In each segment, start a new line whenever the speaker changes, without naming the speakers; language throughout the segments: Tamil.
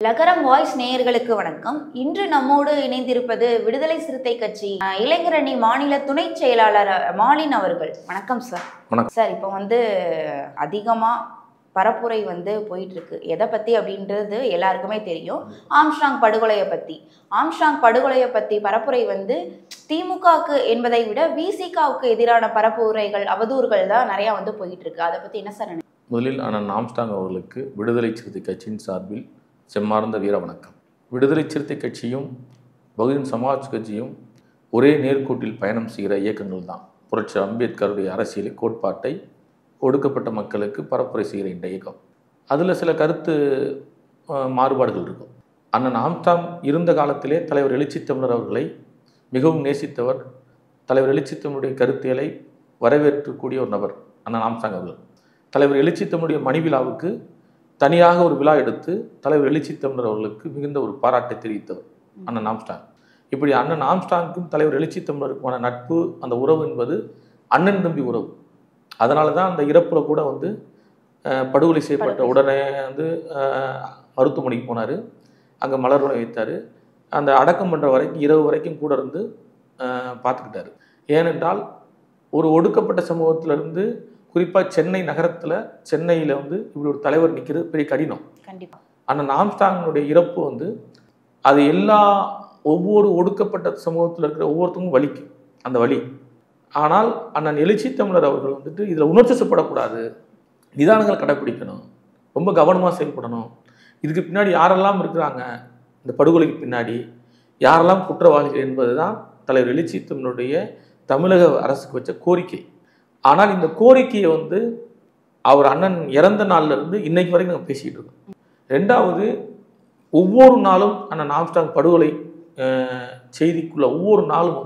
லகரம் வாய்ஸ் நேயர்களுக்கு வணக்கம். இன்று நம்மோடு இணைந்திருப்பது விடுதலை சிறுத்தை கட்சி இளைஞரணி மாநில துணை செயலாளர் மாலின் அவர்கள். வணக்கம் சார். சார், இப்போ அதிகமா பரப்புரை போயிட்டு இருக்கு. எதை பத்தி அப்படின்றது எல்லாருக்குமே தெரியும். ஆம்ஸ்ட்ராங் படுகொலையை பத்தி பரப்புரை திமுகவுக்கு என்பதை விட விசிகாவுக்கு எதிரான பரப்புரைகள், அவதூறுகள் தான் நிறைய போயிட்டு இருக்கு. அதை பத்தி என்ன சார்?
முதலில் அண்ணன் ஆம்ஸ்ட்ராங் அவர்களுக்கு விடுதலை சிறுத்தை கட்சியின் சார்பில் செம்மார்ந்த வீர வணக்கம். விடுதலை சிறுத்தை கட்சியும் பகுஜன் சமாஜ் கட்சியும் ஒரே நேர்கோட்டில் பயணம் செய்கிற இயக்கங்கள் தான். புரட்சி அம்பேத்கருடைய அரசியல் கோட்பாட்டை ஒடுக்கப்பட்ட மக்களுக்கு பரப்புரை செய்கிற இந்த இயக்கம். அதில் சில கருத்து மாறுபாடுகள் இருக்கும். அண்ணன் ஆம்ஸ்ட்ராங் இருந்த காலத்திலே தலைவர் எழுச்சி தமிழர் அவர்களை மிகவும் நேசித்தவர். தலைவர் எழுச்சி தமிழுடைய கருத்தியலை வரவேற்கக்கூடிய ஒரு நபர் அண்ணன் ஆம்ஸ்ட்ராங் அவர்கள். தலைவர் எழுச்சி தமிழுடைய மணி விழாவுக்கு தனியாக ஒரு விழா எடுத்து தலைவர் எழுச்சி தமிழர் அவர்களுக்கு மிகுந்த ஒரு பாராட்டை தெரிவித்தவர் அண்ணன் ஆம்ஸ்ட்ராங். இப்படி அண்ணன் ஆம்ஸ்ட்ராங்க்கும் தலைவர் எழுச்சி தமிழருக்குமான நட்பு, அந்த உறவு என்பது அண்ணன் தம்பி உறவு. அதனால தான் அந்த இறப்புல கூட படுகொலை செய்யப்பட்ட உடனே மருத்துவமனைக்கு போனார். அங்கே மலர் உணவு வைத்தார். அந்த அடக்கம் பண்ணுற வரைக்கும் இரவு வரைக்கும் கூட இருந்து பார்த்துக்கிட்டாரு. ஏனென்றால் ஒரு ஒடுக்கப்பட்ட சமூகத்திலிருந்து குறிப்பாக சென்னை நகரத்தில், சென்னையில் இப்படி ஒரு தலைவர் நிற்கிறது பெரிய கடினம்.
கண்டிப்பாக
அண்ணன் ஆம்ஸ்ட்ராங்கினுடைய இறப்பு அது ஒவ்வொரு ஒடுக்கப்பட்ட சமூகத்தில் இருக்கிற ஒவ்வொருத்தருக்கும் வலிக்கும் அந்த வலி. ஆனால் அண்ணன் எழுச்சி தமிழர் அவர்கள் இதில் உணர்ச்சிப்படக்கூடாது, நிதானங்கள் கடைப்பிடிக்கணும், ரொம்ப கவனமாக செயல்படணும். இதுக்கு பின்னாடி யாரெல்லாம் இருக்கிறாங்க, இந்த படுகொலைக்கு பின்னாடி யாரெல்லாம் குற்றவாளிகள் என்பது தான் தலைவர் எழுச்சி தமிழருடைய தமிழக அரசுக்கு வச்ச கோரிக்கை. ஆனால் இந்த கோரிக்கையை அவர் அண்ணன் இறந்த நாள்லேருந்து இன்னைக்கு வரைக்கும் நாங்கள் பேசிகிட்டு இருக்கோம். ரெண்டாவது, ஒவ்வொரு நாளும் அண்ணன் ஆம்ஸ்ட்ராங் படுகொலை செய்திக்குள்ள ஒவ்வொரு நாளும்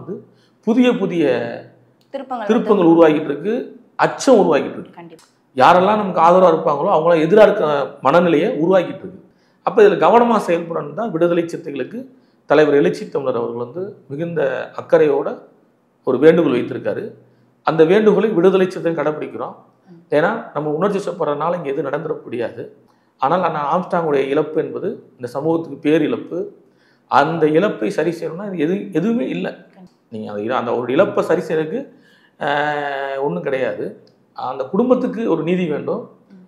புதிய புதிய திருப்பங்கள் உருவாகிட்டு இருக்கு, அச்சம் உருவாகிட்டு இருக்கு. யாரெல்லாம் நமக்கு ஆதரவாக இருப்பாங்களோ அவங்களாம் எதிராக இருக்க மனநிலையை உருவாக்கிட்டு இருக்கு. அப்போ இதில் கவனமாக செயல்படணும் தான் விடுதலை சிறுத்தைகளுக்கு தலைவர் எழுச்சி தமிழர் அவர்கள் மிகுந்த அக்கறையோட ஒரு வேண்டுகோள் வைத்திருக்காரு. அந்த வேண்டுகோளை விடுதலை சிறுத்தை கடைப்பிடிக்கிறோம். ஏன்னா நம்ம உணர்ச்சி வசப்படுறதுனால இங்கே எதுவும் நடந்துட முடியாது. ஆனால் அண்ணன் ஆம்ஸ்ட்ராங்குடைய இழப்பு என்பது இந்த சமூகத்துக்கு பேர் இழப்பு. அந்த இழப்பை சரி செய்யணும்னா எதுவுமே இல்லை. நீங்கள் அந்த ஒரு இழப்பை சரி செய்யறதுக்கு ஒன்றும் கிடையாது. அந்த குடும்பத்துக்கு ஒரு நீதி வேண்டும்,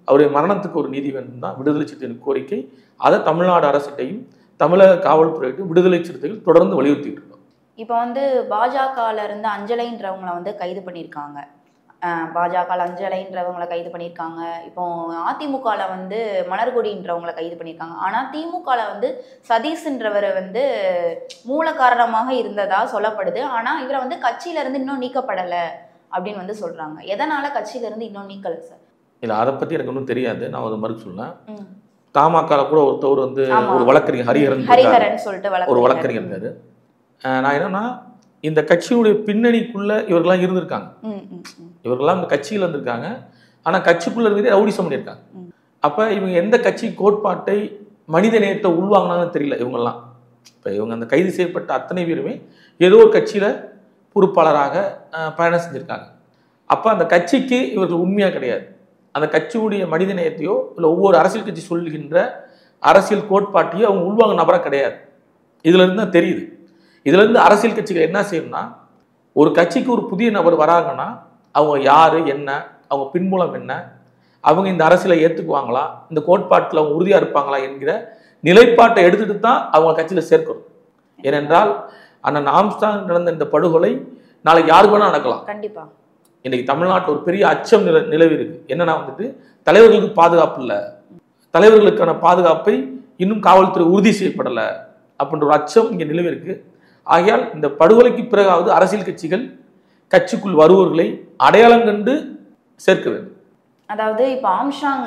அவருடைய மரணத்துக்கு ஒரு நீதி வேண்டும் தான் விடுதலை சிறுத்தைகளின் கோரிக்கை. அதை தமிழ்நாடு அரசிட்டையும் தமிழக காவல்துறையிட்டும் விடுதலை சிறுத்தைகள் தொடர்ந்து வலியுறுத்திட்டு இருக்கோம்.
இப்போ பாஜகவில் இருந்து அஞ்சலைன்றவங்களை கைது பண்ணியிருக்காங்க. பாஜகவில் அஞ்சலைன்றவங்களை கைது பண்ணியிருக்காங்க. இப்போ அதிமுகவில் மலர்கொடின்றவங்களை கைது பண்ணியிருக்காங்க. ஆனால் திமுகவில் சதீஷ்ன்றவர் மூல காரணமாக இருந்ததா சொல்லப்படுது. ஆனால் இவரை கட்சியிலேருந்து இன்னும் நீக்கப்படலை அப்படின்னு சொல்கிறாங்க. எதனால் கட்சியிலேருந்து இன்னும் நீக்கலை சார்?
இல்லை, அதை பற்றி எனக்கு ஒன்றும் தெரியாது. நான் ஒரு மறுப்பு சொன்னேன். தமாகால கூட ஒருத்தவர் ஒரு வழக்கறிஞர் ஹரிஹரன் சொல்லிட்டு ஒரு வழக்கறிஞர் இருக்காரு. நான் என்னன்னா, இந்த கட்சியுடைய பின்னணிக்குள்ள இவர்கள்லாம் இருந்திருக்காங்க. இவர்கள்லாம் இந்த கட்சியில் இருந்திருக்காங்க. ஆனால் கட்சிக்குள்ள இருந்தே ரவுடிசம் பண்ணியிருக்காங்க. அப்போ இவங்க எந்த கட்சி கோட்பாட்டை, மனித நேயத்தை உள்வாங்கினாங்கன்னு தெரியல இவங்கெல்லாம். இப்போ இவங்க அந்த கைது செய்யப்பட்ட அத்தனை பேருமே ஏதோ ஒரு கட்சியில் பொறுப்பாளராக பயணம் செஞ்சுருக்காங்க. அப்போ அந்த கட்சிக்கு இவர்கள் உண்மையாக கிடையாது. அந்த கட்சியுடைய மனித நேயத்தையோ இல்லை ஒவ்வொரு அரசியல் கட்சி சொல்லுகின்ற அரசியல் கோட்பாட்டையோ அவங்க உள்வாங்க நபராக கிடையாது. இதுலேருந்து தான் தெரியுது. இதுலேருந்து அரசியல் கட்சிகள் என்ன செய்யணும்னா, ஒரு கட்சிக்கு ஒரு புதிய நபர் வராங்கன்னா அவங்க யார், என்ன, அவங்க பின்புலம் என்ன, அவங்க இந்த அரசியலை ஏற்றுக்குவாங்களா, இந்த கோட்பாட்டில் அவங்க உறுதியாக இருப்பாங்களா என்கிற நிலைப்பாட்டை எடுத்துகிட்டு தான் அவங்க கட்சியில் சேர்க்கணும். ஏனென்றால் அண்ணன் ஆம்ஸ்ட்ராங் நடந்த இந்த படுகொலை நாளைக்கு யாருக்கு வேணால் நடக்கலாம்.
கண்டிப்பாக
இன்றைக்கி தமிழ்நாட்டில் ஒரு பெரிய அச்சம் நிலவி இருக்கு. என்னன்னா தலைவர்களுக்கு பாதுகாப்பு இல்லை, தலைவர்களுக்கான பாதுகாப்பை இன்னும் காவல்துறை உறுதி செய்யப்படலை அப்படின்ற ஒரு அச்சம் இங்கே நிலவி இருக்கு. ஆகையால் இந்த படுகொலைக்கு பிறகாவது அரசியல் கட்சிகள் கட்சிக்குள் வருவோர்களை அடையாளம் கண்டு சேர்க்க வேண்டும்.
அதாவது இப்போ ஆம்ஸ்ட்ராங்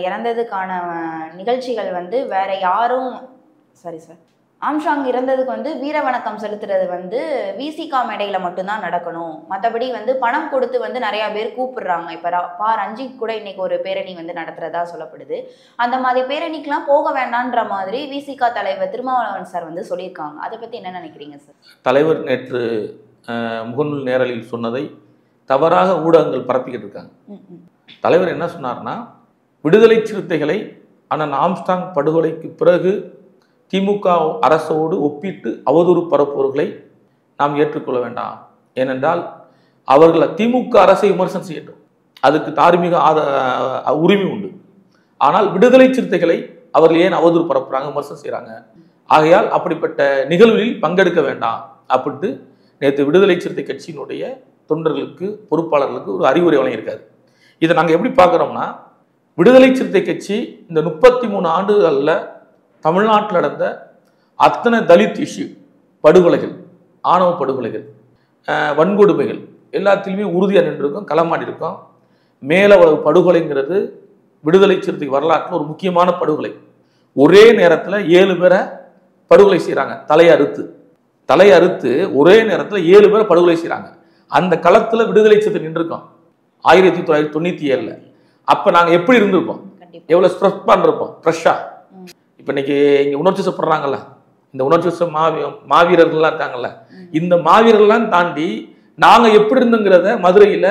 இறந்ததுக்கான நிகழ்ச்சிகள் வேற யாரும் சரி சார் ஆம்ஸ்ட்ராங் இறந்ததுக்கு வீர வணக்கம் செலுத்துறது விசிகா மேடையில் மட்டும்தான் நடக்கணும். மற்றபடி பணம் கொடுத்து நிறையா பேர் கூப்பிடுறாங்க. இப்போ ரஞ்சித் கூட இன்னைக்கு ஒரு பேரணி நடத்துறதா சொல்லப்படுது. அந்த மாதிரி பேரணிக்கெலாம் போக வேண்டான்ற மாதிரி விசிகா தலைவர் திருமாவளவன் சார் சொல்லியிருக்காங்க. அதை பற்றி என்ன நினைக்கிறீங்க சார்?
தலைவர் நேற்று முகநூல் நேரலில் சொன்னதை தவறாக ஊடகங்கள் பரப்பிக்கிட்டு இருக்காங்க. தலைவர் என்ன சொன்னார்னா, விடுதலை சிறுத்தைகளை அண்ணன் ஆம்ஸ்டாங் படுகொலைக்கு பிறகு திமுக அரசோடு ஒப்பிட்டு அவதூறு பரப்புவர்களை நாம் ஏற்றுக்கொள்ள வேண்டாம். ஏனென்றால் அவர்களை திமுக அரசை விமர்சனம் செய்யட்டும், அதுக்கு தார்மீக உரிமை உண்டு. ஆனால் விடுதலை சிறுத்தைகளை அவர்கள் ஏன் அவதூறு பரப்புறாங்க, விமர்சனம் செய்கிறாங்க? ஆகையால் அப்படிப்பட்ட நிகழ்வில் பங்கெடுக்க வேண்டாம் அப்படின்ட்டு நேற்று விடுதலை சிறுத்தை கட்சியினுடைய தொண்டர்களுக்கு, பொறுப்பாளர்களுக்கு ஒரு அறிவுரை வழங்கியிருக்காரு. இதை நாங்கள் எப்படி பார்க்குறோம்னா, விடுதலை சிறுத்தை கட்சி இந்த 33 ஆண்டுகளில் தமிழ்நாட்டில் நடந்த அத்தனை தலித் இஷ்யூ, படுகொலைகள், ஆணவ படுகொலைகள், வன்கொடுமைகள் எல்லாத்திலுமே உறுதியாக நின்றுருக்கோம், களமாடி இருக்கோம். மேலவளவு படுகொலைங்கிறது விடுதலை சிறுத்தை வரலாற்றில் ஒரு முக்கியமான படுகொலை. ஒரே நேரத்தில் 7 பேரை படுகொலை செய்கிறாங்க. தலையை அறுத்து ஒரே நேரத்தில் 7 பேரை படுகொலை செய்கிறாங்க. அந்த களத்தில் விடுதலை சிறுத்தை நின்றுருக்கோம் 1997. அப்போ நாங்கள் எப்படி இருந்திருப்போம், எவ்வளோ ஸ்ட்ரெஸ் பண்ணிருப்போம், ஃப்ரெஷ்ஷாக. இப்போ இன்னைக்கு இங்கே உணர்ச்சி வசப்படுறாங்கல்ல, இந்த உணர்ச்சி வச மாவீரர்கள்லாம் இருக்காங்கல்ல, இந்த மாவீரர்கள்லாம் தாண்டி நாங்கள் எப்படி இருந்தோங்கிறத மதுரையில்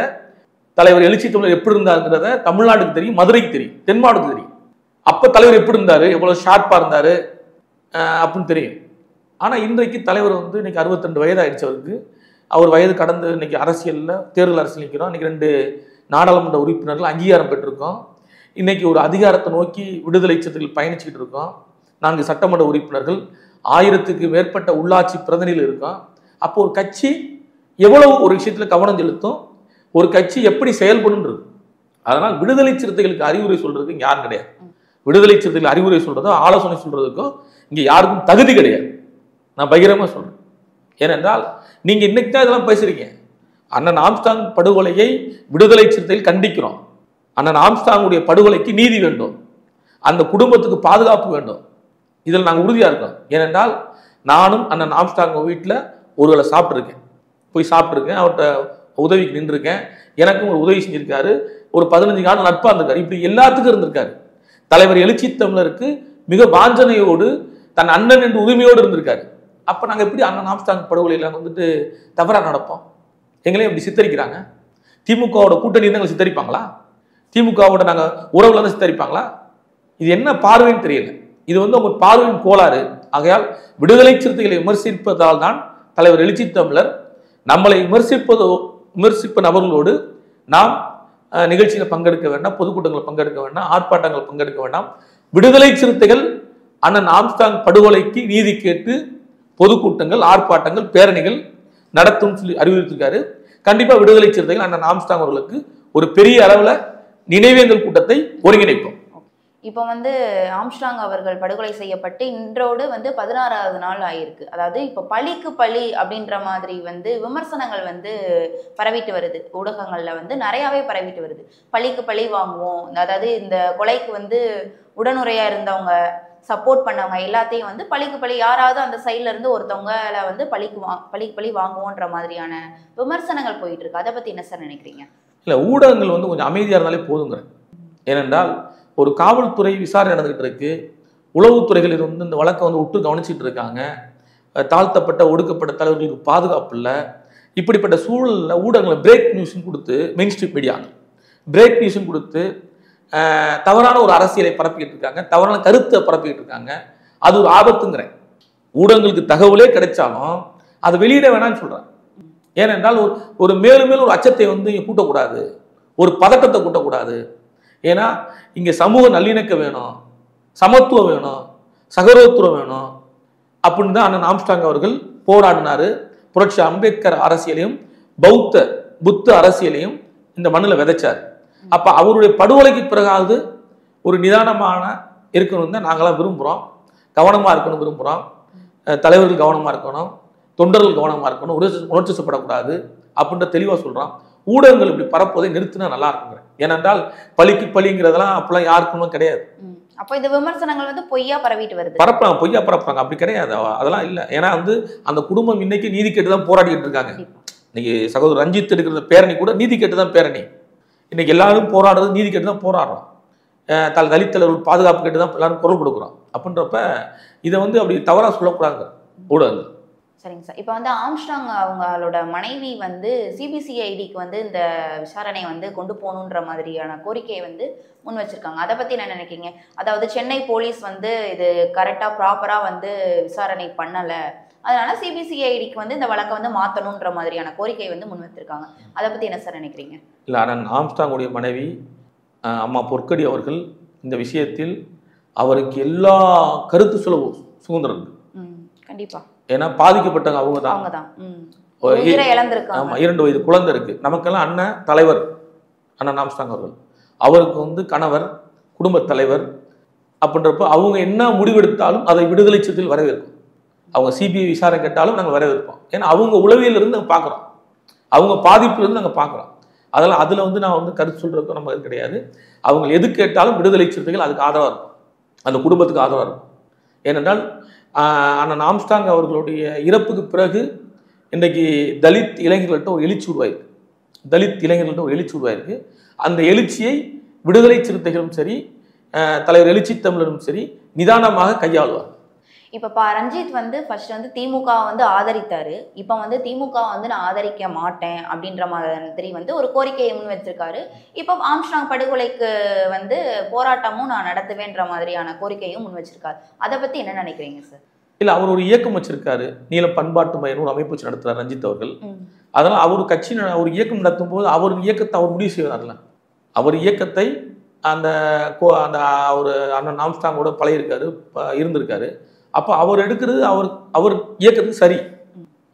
தலைவர் எழுச்சி தமிழர் எப்படி இருந்தாருங்கிறத தமிழ்நாட்டுக்கு தெரியும், மதுரைக்கு தெரியும், தென் மாவட்டத்துக்கு தெரியும். அப்போ தலைவர் எப்படி இருந்தார், எவ்வளோ ஷார்ப்பாக இருந்தார் அப்படின்னு தெரியும். ஆனால் இன்றைக்கு தலைவர் வந்து இன்னைக்கு 62 வயது ஆயிடுச்சு அவருக்கு. அவர் வயது கடந்து இன்னைக்கு அரசியலில் தேர்தல் அரசியல் நிற்கிறோம். இன்னைக்கு 2 நாடாளுமன்ற உறுப்பினர்கள் அங்கீகாரம் பெற்றிருக்கோம். இன்னைக்கு ஒரு அதிகாரத்தை நோக்கி விடுதலை சிறுத்தைகள் பயணிச்சுக்கிட்டு இருக்கோம். 4 சட்டமன்ற உறுப்பினர்கள், 1000க்கு மேற்பட்ட உள்ளாட்சி பிரதிநிதிகள் இருக்கோம். அப்போ ஒரு கட்சி எவ்வளவு ஒரு விஷயத்தில் கவனம் செலுத்தும், ஒரு கட்சி எப்படி செயல்படுன்றது. அதனால் விடுதலை சிறுத்தைகளுக்கு அறிவுரை சொல்றதுக்கு இங்கே யாரும் கிடையாது. விடுதலை சிறுத்தைகள் அறிவுரை சொல்றதோ ஆலோசனை சொல்றதுக்கோ இங்கே யாருக்கும் தகுதி கிடையாது. நான் பகிரமாக சொல்றேன். ஏனென்றால் நீங்க இன்னைக்கு தான் இதெல்லாம் பேசுறீங்க. அண்ணன் ஆம்ஸ்டாங் படுகொலையை விடுதலை சிறுத்தைகள் கண்டிக்கிறோம். அண்ணன் ஆம்ஸ்டாங்குடைய படுகொலைக்கு நீதி வேண்டும், அந்த குடும்பத்துக்கு பாதுகாப்பு வேண்டும். இதில் நாங்கள் உறுதியாக இருக்கோம். ஏனென்றால் நானும் அண்ணன் ஆம்ஸ்டாங் வீட்டில் ஒருவேளை சாப்பிட்ருக்கேன், போய் சாப்பிட்ருக்கேன், அவர்கிட்ட உதவிக்கு நின்றுருக்கேன். எனக்கும் ஒரு உதவி செஞ்சிருக்காரு. ஒரு 15 ஆண்டு நட்பாக இருந்திருக்காரு. இப்படி எல்லாத்துக்கும் இருந்திருக்காரு. தலைவர் எழுச்சி தமிழருக்கு மிக வாஞ்சனையோடு தன் அண்ணன் என்று உரிமையோடு இருந்திருக்காரு. அப்போ நாங்கள் எப்படி அண்ணன் ஆம்ஸ்டாங் படுகொலையில் வந்துட்டு தவறாக நடப்போம்? எங்களையும் இப்படி சித்தரிக்கிறாங்க. திமுகவோட கூட்டணி எங்களை சித்தரிப்பாங்களா? திமுகவோட நாங்கள் உறவுல இருந்து சித்தரிப்பாங்களா? இது என்ன பார்வைன்னு தெரியல. இது வந்து உங்க பார்வையின் கோளாறு. ஆகையால் விடுதலை சிறுத்தைகளை விமர்சிப்பதால் தான் தலைவர் எழுச்சி தமிழர் நம்மளை விமர்சிப்ப நபர்களோடு நாம் நிகழ்ச்சியில் பங்கெடுக்க வேண்டாம், பொதுக்கூட்டங்களில் பங்கெடுக்க வேண்டாம், ஆர்ப்பாட்டங்கள் பங்கெடுக்க வேண்டாம். விடுதலை சிறுத்தைகள் அண்ணன் ஆம்ஸ்டாங் படுகொலைக்கு நீதி கேட்டு பொதுக்கூட்டங்கள், ஆர்ப்பாட்டங்கள், பேரணிகள் நடத்தும் சொல்லி அறிவுறுத்திருக்காரு. கண்டிப்பா விடுதலை சிறுத்தைகள் அண்ணன் ஆம்ஸ்டாங் அவர்களுக்கு ஒரு பெரிய அளவுல நினைவேந்தல் கூட்டத்தை ஒருங்கிணைப்போம்.
இப்போ வந்து ஆம்ஸ்டாங் அவர்கள் படுகொலை செய்யப்பட்டு இன்றோடு வந்து 16வது நாள் ஆயிருக்கு. அதாவது இப்போ பழிக்கு பழி அப்படின்ற மாதிரி வந்து விமர்சனங்கள் வந்து பரவிட்டு வருது, ஊடகங்கள்ல வந்து நிறையாவே பரவிட்டு வருது. பழிக்கு பழி வாங்குவோம், அதாவது இந்த கொலைக்கு வந்து உடனுறையா இருந்தவங்க, சப்போர்ட் பண்ணவங்க எல்லாத்தையும் வந்து பழிக்கு பழி, யாராவது அந்த சைட்ல இருந்து ஒருத்தவங்களை வந்து பழிக்கு பழி வாங்குவோன்ற மாதிரியான விமர்சனங்கள் போயிட்டு இருக்கு. அதை பத்தி என்ன சார் நினைக்கிறீங்க?
இல்லை, ஊடகங்கள் வந்து கொஞ்சம் அமைதியாக இருந்தாலே போதுங்கிற. ஏனென்றால் ஒரு காவல்துறை விசாரணை நடந்துகிட்டு இருக்கு, உளவுத்துறைகள் இது வந்து இந்த வழக்கை வந்து விட்டு கவனிச்சிட்டு இருக்காங்க, தாழ்த்தப்பட்ட ஒடுக்கப்பட்ட தலைவர்களுக்கு பாதுகாப்பு இல்லை. இப்படிப்பட்ட சூழலில் ஊடகங்களை பிரேக் நியூஸ்ன்னு கொடுத்து, மெயின் ஸ்ட்ரீட் மீடியாங்க பிரேக் நியூஸ்ன்னு கொடுத்து தவறான ஒரு அரசியலை பரப்பிக்கிட்டு இருக்காங்க, தவறான கருத்தை பரப்பிக்கிட்டு இருக்காங்க. அது ஒரு ஆபத்துங்கிறேன். ஊடகங்களுக்கு தகவலே கிடைச்சாலும் அதை வெளியிட வேணாம்னு சொல்றேன். ஏனென்றால் ஒரு மேலும் மேலும் ஒரு அச்சத்தை வந்து இங்கே கூட்டக்கூடாது, ஒரு பதட்டத்தை கூட்டக்கூடாது. ஏன்னா இங்கே சமூக நல்லிணக்கம் வேணும், சமத்துவம் வேணும், சகோதரத்துவம் வேணும் அப்படின்னு தான் அண்ணன் ஆம்ஸ்டாங் அவர்கள் போராடினாரு. புரட்சி அம்பேத்கர் அரசியலையும் புத்த அரசியலையும் இந்த மண்ணில் விதைச்சார். அப்போ அவருடைய படுகொலைக்கு பிறகாவது ஒரு நிதானமான இருக்கணும் தான் நாங்களாம் விரும்புகிறோம், கவனமாக இருக்கணும் விரும்புகிறோம். தலைவர்கள் கவனமாக இருக்கணும், தொண்டர்கள் கவனமாக இருக்கணும், உணர்ச்சிப்படக்கூடாது அப்படின்ற தெளிவாக சொல்கிறோம். ஊடகங்கள் இப்படி பரப்புவதை நிறுத்தினா நல்லா இருக்குங்க. ஏனென்றால் பழிக்கு பழிங்கிறதெல்லாம் அப்பெல்லாம் யாருக்குமே கிடையாது.
அப்போ இந்த விமர்சனங்கள் வந்து பொய்யா பரவிட்டு வருது,
பரப்பாங்க, பொய்யா பரப்பாங்க. அப்படி கிடையாது, அதெல்லாம் இல்லை. ஏன்னா வந்து அந்த குடும்பம் இன்னைக்கு நீதி கேட்டு தான் போராடிக்கிட்டு இருக்காங்க. இன்னைக்கு சகோதரர் ரஞ்சித் எடுக்கிற பேரணி கூட நீதி கேட்டு தான் பேரணி. இன்னைக்கு எல்லாரும் போராடுறது நீதி கேட்டு தான் போராடுறோம். தலித் தலைவர்கள் பாதுகாப்பு கேட்டு தான் எல்லாரும் குரல் கொடுக்குறோம். அப்படின்றப்ப இதை வந்து அப்படி தவறாக சொல்லக்கூடாது ஊடகங்கள்.
சரிங்க சார். இப்போ வந்து ஆம்ஸ்ட்ராங் அவங்களோட மனைவி வந்து சிபிசிஐடிக்கு வந்து இந்த விசாரணையை வந்து கொண்டு போகணுன்ற மாதிரியான கோரிக்கையை வந்து முன் வச்சிருக்காங்க. அதை பற்றி என்ன நினைக்கிறீங்க? அதாவது சென்னை போலீஸ் வந்து இது கரெக்டாக ப்ராப்பராக வந்து விசாரணை பண்ணலை, அதனால சிபிசிஐடிக்கு வந்து இந்த வழக்கை வந்து மாற்றணுன்ற மாதிரியான கோரிக்கை வந்து முன் வச்சிருக்காங்க. அதை பற்றி என்ன சார் நினைக்கிறீங்க?
இல்லை, ஆனால் ஆம்ஸ்ட்ராங்குடைய மனைவி அம்மா பொற்கடி அவர்கள் இந்த விஷயத்தில் அவருக்கு எல்லா கருத்து சுதந்திரம் இருக்கு.
கண்டிப்பா.
ஏன்னா பாதிக்கப்பட்டவங்க அவங்க தான். ஆமா, 2 வயது குழந்தை இருக்கு. நமக்கெல்லாம் அண்ணன் தலைவர், அண்ணன் ஆம்ஸ்ட்ராங் அவர்கள். அவருக்கு வந்து கணவர், குடும்ப தலைவர் அப்படின்றப்ப அவங்க என்ன முடிவெடுத்தாலும் அதை விடுதலை சிறுத்தைகள் வரவேற்கும். அவங்க சிபிஐ விசாரணை கேட்டாலும் நாங்கள் வரவேற்போம். ஏன்னா அவங்க உளவியல் இருந்து நாங்கள் பார்க்குறோம், அவங்க பாதிப்புலேருந்து நாங்கள் பார்க்குறோம். அதெல்லாம் அதில் வந்து நான் வந்து கருத்து சொல்கிறதுக்கும் நம்ம இது கிடையாது. அவங்க எது கேட்டாலும் விடுதலை சிறுத்தைகள் அதுக்கு ஆதரவாக இருக்கும், அந்த குடும்பத்துக்கு ஆதரவாக இருக்கும். ஏனென்றால் அண்ணன் ஆம்ஸ்ட்ராங் அவர்களுடைய இறப்புக்கு பிறகு இன்றைக்கு தலித் இளைஞர்கள்ட்ட ஒரு எழுச்சி உருவாயிருக்கு. அந்த எழுச்சியை விடுதலை சிறுத்தைகளும் சரி, தலைவர் எழுச்சி தமிழரும் சரி நிதானமாக கையாளுவார்.
இப்போ ரஞ்சித் வந்து ஃபர்ஸ்ட் வந்து திமுக வந்து ஆதரித்தாரு. இப்போ வந்து திமுக வந்து நான் ஆதரிக்க மாட்டேன் அப்படின்ற மாதிரி வந்து ஒரு கோரிக்கையை முன் வச்சிருக்காரு. இப்போ ஆம்ஸ்ட்ராங் படுகொலைக்கு வந்து போராட்டமும் நான் நடத்துவேன்ற மாதிரியான கோரிக்கையும் முன் வச்சிருக்காரு. அதை பத்தி என்ன நினைக்கிறீங்க சார்?
இல்லை, அவர் ஒரு இயக்கம் வச்சிருக்காரு, நீலம் பண்பாட்டு மையம் ஒரு அமைப்பு வச்சு நடத்துறாரு ரஞ்சித் அவர்கள். அதனால் அவர் கட்சி ஒரு இயக்கம் நடத்தும் போது அவர் இயக்கத்தை அவர் முடிவு செய்வார்ல. அவர் இயக்கத்தை அந்த அவர் அண்ணன் ஆம்ஸ்ட்ராங்கோட இருந்திருக்காரு. அப்போ அவர் எடுக்கிறது அவர் இயக்கத்துக்கு சரி.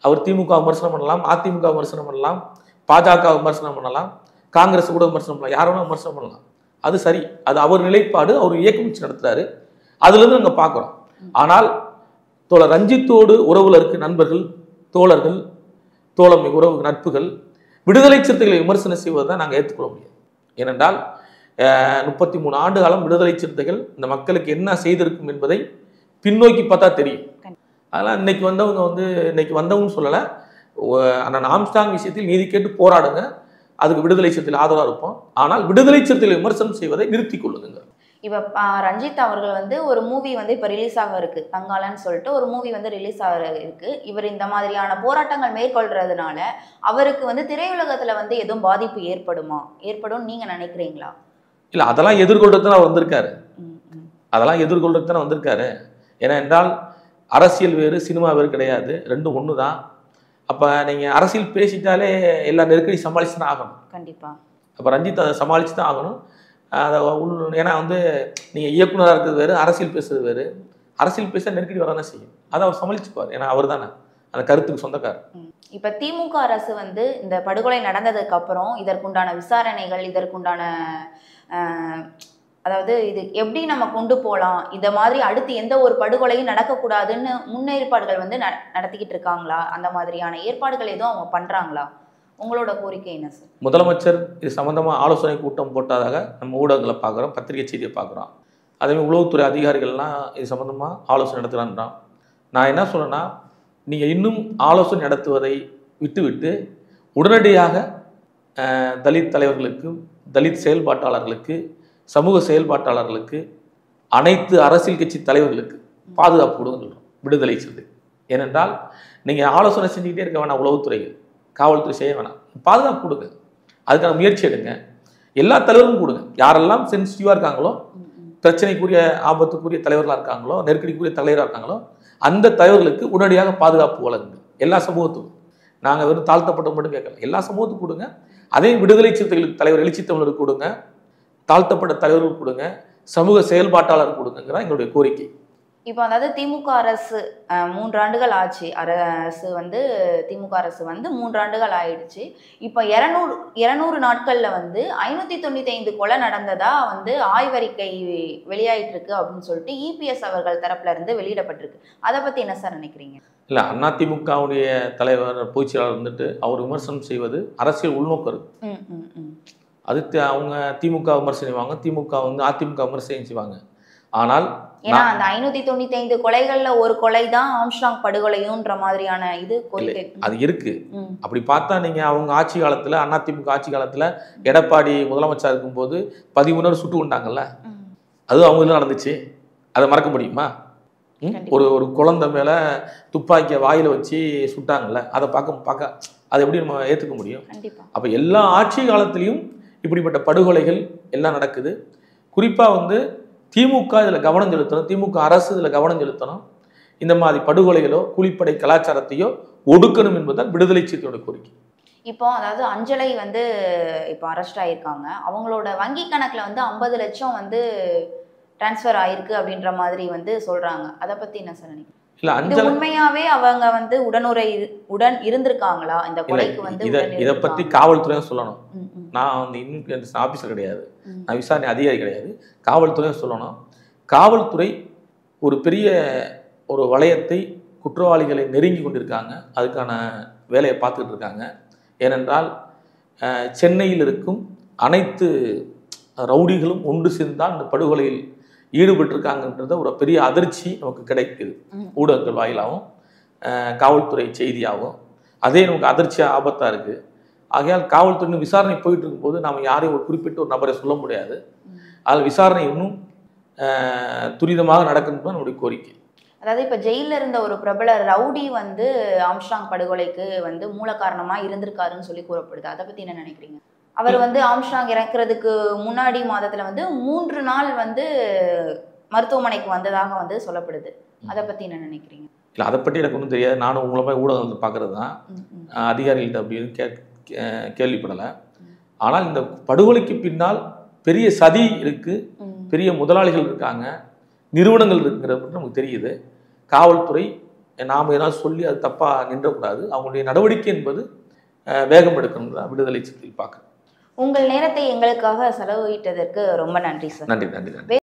அவர் திமுக விமர்சனம் பண்ணலாம், அதிமுக விமர்சனம் பண்ணலாம், பாஜக விமர்சனம் பண்ணலாம், காங்கிரஸ் கூட விமர்சனம் பண்ணலாம், யார் வேணா விமர்சனம் பண்ணலாம். அது சரி, அது அவர் நிலைப்பாடு, அவர் இயக்கம் வச்சு நடத்துறாரு. அதுலேருந்து நாங்கள் பார்க்குறோம். ஆனால் தோழர் ரஞ்சித்தோடு உறவுல இருக்க நண்பர்கள், தோழர்கள், தோழமை உறவு நட்புகள் விடுதலை சிறுத்தைகளை விமர்சனம் செய்வதை தான் நாங்கள் ஏற்றுக்கொள்ள முடியாது. ஏனென்றால் 33 ஆண்டு காலம் விடுதலை சிறுத்தைகள் இந்த மக்களுக்கு என்ன செய்திருக்கும் என்பதை பின்னோக்கி பார்த்தா தெரியும். அதெல்லாம் இன்னைக்கு வந்தவங்கன்னு சொல்லலை. அண்ணன் ஆம்ஸ்ட்ராங் விஷயத்தில் நீதி கேட்டு போராடுங்க, அதுக்கு விடுதலை சிறுத்தைகள் ஆதரவாக இருப்போம். ஆனால் விடுதலை சிறுத்தைகளை விமர்சனம் செய்வதை நிறுத்திக் கொள்ளுங்க.
இப்போ ரஞ்சித் அவர்கள் வந்து ஒரு மூவி வந்து இப்போ ரிலீஸ் ஆக இருக்கு, தங்காலன்னு சொல்லிட்டு ஒரு மூவி வந்து ரிலீஸ் ஆக இருக்கு. இவர் இந்த மாதிரியான போராட்டங்கள் மேற்கொள்றதுனால அவருக்கு வந்து திரையுலகத்துல வந்து எதுவும் பாதிப்பு ஏற்படும் நீங்க நினைக்கிறீங்களா?
இல்லை, அதெல்லாம் எதிர்கொள்றது தான் வந்திருக்காரு. ஏன்னா என்றால் அரசியல் வேறு சினிமா வேறு கிடையாது, ரெண்டும் ஒன்று தான். அப்போ நீங்கள் அரசியல் பேசிட்டாலே எல்லா நெருக்கடி சமாளித்து தான் ஆகணும். கண்டிப்பாக. அப்போ ரஞ்சித் அதை சமாளித்து தான் ஆகணும். அதை ஏன்னா வந்து நீங்கள் இயக்குனராக இருக்கிறது வேறு, அரசியல் பேசுறது வேறு. அரசியல் பேச நெருக்கடி வரதானே செய்யும், அதை அவர் சமாளிச்சுப்பார். ஏன்னா அவர் தானே அந்த கருத்துக்கு சொந்தக்காரர்.
இப்போ திமுக அரசு வந்து இந்த படுகொலை நடந்ததுக்கு அப்புறம் இதற்குண்டான விசாரணைகள், இதற்குண்டான அதாவது இது எப்படி நம்ம கொண்டு போகலாம், இந்த மாதிரி அடுத்து எந்த ஒரு படுகொலையும் நடக்கக்கூடாதுன்னு முன்னேற்பாடுகள் வந்து நடத்திக்கிட்டு இருக்காங்களா? அந்த மாதிரியான ஏற்பாடுகள் எதுவும் அவங்க பண்ணுறாங்களா? உங்களோட கோரிக்கை என்ன சார்?
முதலமைச்சர் இது சம்மந்தமாக ஆலோசனை கூட்டம் போட்டதாக நம்ம ஊடகங்களை பார்க்குறோம், பத்திரிகை செய்தியை பார்க்குறோம். அதேமாதிரி உளவுத்துறை அதிகாரிகள்லாம் இது சம்மந்தமாக ஆலோசனை நடத்துகிறான்றான். நான் என்ன சொல்கிறேன்னா, நீங்கள் இன்னும் ஆலோசனை நடத்துவதை விட்டுவிட்டு உடனடியாக தலித் தலைவர்களுக்கு, தலித் செயல்பாட்டாளர்களுக்கு, சமூக செயல்பாட்டாளர்களுக்கு, அனைத்து அரசியல் கட்சி தலைவர்களுக்கு பாதுகாப்பு கொடுங்க விடுதலை சிறுத்தை. ஏனென்றால் நீங்கள் ஆலோசனை செஞ்சுக்கிட்டே இருக்க வேணாம், உளவுத்துறைகள் காவல்துறை செய்ய வேணாம், பாதுகாப்பு கொடுங்க, அதுக்கான முயற்சி எடுங்க. எல்லா தலைவர்களும் கொடுங்க. யாரெல்லாம் சென்சிட்டிவாக இருக்காங்களோ, பிரச்சனைக்குரிய ஆபத்துக்குரிய தலைவர்களாக இருக்காங்களோ, நெருக்கடிக்குரிய தலைவராக இருக்காங்களோ, அந்த தலைவர்களுக்கு உடனடியாக பாதுகாப்பு வழங்குங்க. எல்லா சமூகத்துக்கும். நாங்கள் வெறும் தாழ்த்தப்பட்ட மட்டும் கேட்கல, எல்லா சமூகத்துக்கும் கொடுங்க. அதே விடுதலை சிறுத்தைகளுக்கு தலைவர் எழுச்சி தமிழருக்கு கொடுங்க, தாழ்த்தப்பட்ட தலைவர்கள் கொடுங்க, சமூக செயல்பாட்டாளர் கொடுங்கிறதான் எங்களுடைய கோரிக்கை.
இப்போ அதாவது திமுக அரசு 3 ஆண்டுகள் ஆச்சு, திமுக அரசு வந்து 3 ஆண்டுகள் ஆயிடுச்சு. இப்போ 200 நாட்கள்ல வந்து 595 கொலை நடந்ததா வந்து ஆய்வறிக்கை வெளியாயிட்டு இருக்கு அப்படின்னு சொல்லிட்டு இபிஎஸ் அவர்கள் தரப்புல இருந்து வெளியிடப்பட்டிருக்கு. அதை பத்தி என்ன சார் நினைக்கிறீங்க?
இல்லை, அதிமுகவுடைய தலைவர் பொதுச்செயலாளர் வந்துட்டு அவர் விமர்சனம் செய்வது அரசியல் உள்நோக்கம் இருக்கு. அது அவங்க திமுக விமர்சனம் செய்வாங்க, திமுக வந்து அதிமுக விமர்சனம் செய்வாங்க. ஆனால்
ஏன்னா அந்த 595 கொலைகள்ல ஒரு கொலை தான் ஆம்ஸ்ட்ராங் படுகொலையும்ன்ற மாதிரியான இது கோரிக்கை
அது இருக்கு. அப்படி பார்த்தா நீங்க அவங்க ஆட்சி காலத்துல, அதிமுக ஆட்சி காலத்துல எடப்பாடி முதலமைச்சர் இருக்கும்போது 13 சுட்டு கொண்டாங்கல்ல, அது அவங்க நடந்துச்சு. அதை மறக்க முடியுமா? ஒரு குழந்தை மேலே துப்பாக்கியை வாயில் வச்சு சுட்டாங்கல்ல, அதை பார்க்க அதை எப்படி நம்ம ஏற்றுக்க முடியும்? அப்போ எல்லா ஆட்சி காலத்திலையும் இப்படிப்பட்ட படுகொலைகள் எல்லாம் நடக்குது. குறிப்பாக வந்து திமுக இதில் கவனம் செலுத்தணும், திமுக அரசு இதில் கவனம் செலுத்தணும். இந்த மாதிரி படுகொலைகளோ கூலிப்படை கலாச்சாரத்தையோ ஒடுக்கணும் என்பதுதான் விடுதலை சிறுத்தையோட கோரிக்கை.
இப்போ அதாவது அஞ்சலை வந்து இப்போ அரெஸ்ட் ஆகியிருக்காங்க, அவங்களோட வங்கி கணக்கில் வந்து 50 லட்சம் வந்து டிரான்ஸ்ஃபர் ஆயிருக்கு அப்படின்ற மாதிரி வந்து சொல்றாங்க. அதை பத்தி என்ன சார் நினைக்கிறீங்க?
இல்ல அஞ்சலை
உண்மையாவே அவங்க வந்து உடன் இருந்திருக்காங்களா இந்த கொலைக்கு? வந்து
இதை பத்தி காவல்துறையும் சொல்லணும். நான் வந்து இன்ஃப்ளூயன்ஸ் ஆஃபீஸர் கிடையாது, நான் விசாரணை அதிகாரி கிடையாது. காவல்துறையும் சொல்லணும். காவல்துறை ஒரு பெரிய ஒரு வளையத்தை குற்றவாளிகளை நெருங்கி கொண்டிருக்காங்க, அதுக்கான வேலையை பார்த்துக்கிட்டு இருக்காங்க. ஏனென்றால் சென்னையில் இருக்கும் அனைத்து ரவுடிகளும் ஒன்று சேர்ந்தால் இந்த படுகொலையில் ஈடுபட்டிருக்காங்கன்றத ஒரு பெரிய அதிர்ச்சி நமக்கு கிடைக்குது. ஊடகங்கள் வாயிலாகவும் காவல்துறை செய்தியாகவும் அதே நமக்கு அதிர்ச்சியாக ஆபத்தாக இருக்குது. ஆகையால் காவல்துறை விசாரணை போயிட்டு இருக்கும்போது நாம் யாரையும் ஒரு குறிப்பிட்ட ஒரு நபரை சொல்ல முடியாது. அதில் விசாரணை இன்னும் துரிதமாக நடக்கணும்னு நம்முடைய கோரிக்கை.
அதாவது இப்போ ஜெயிலில் இருந்த ஒரு பிரபல ரவுடி வந்து ஆம்ஸ்ட்ராங் படுகொலைக்கு வந்து மூல காரணமாக இருந்திருக்காருன்னு சொல்லி கூறப்படுது. அதை பற்றி என்ன நினைக்கிறீங்க? அவர் வந்து ஆம்ஸ்ட்ராங் இறக்குறதுக்கு முன்னாடி மாதத்தில் வந்து 3 நாள் வந்து மருத்துவமனைக்கு வந்ததாக வந்து சொல்லப்படுது. அதை பற்றி என்ன நினைக்கிறீங்க?
இல்லை, அதை பற்றி எனக்கு ஒன்றும் தெரியாது. நானும் உங்களை ஊடகங்கள் பார்க்குறது தான், அதிகாரிகள்கிட்ட அப்படின்னு கேள்விப்படலை. ஆனால் இந்த படுகொலைக்கு பின்னால் பெரிய சதி இருக்குது, பெரிய முதலாளிகள் இருக்காங்க, நிறுவனங்கள் இருக்குங்கிறது நமக்கு தெரியுது. காவல்துறை நாம் ஏதாவது சொல்லி அது தப்பாக நின்றக்கூடாது. அவங்களுடைய நடவடிக்கை என்பது வேகம் எடுக்கணும் தான் விடுதலை சிறுத்தைகள் பார்க்குறேன்.
உங்கள் நேரத்தை எங்களுக்காக செலவிட்டதற்கு ரொம்ப நன்றி சார்.
நன்றி.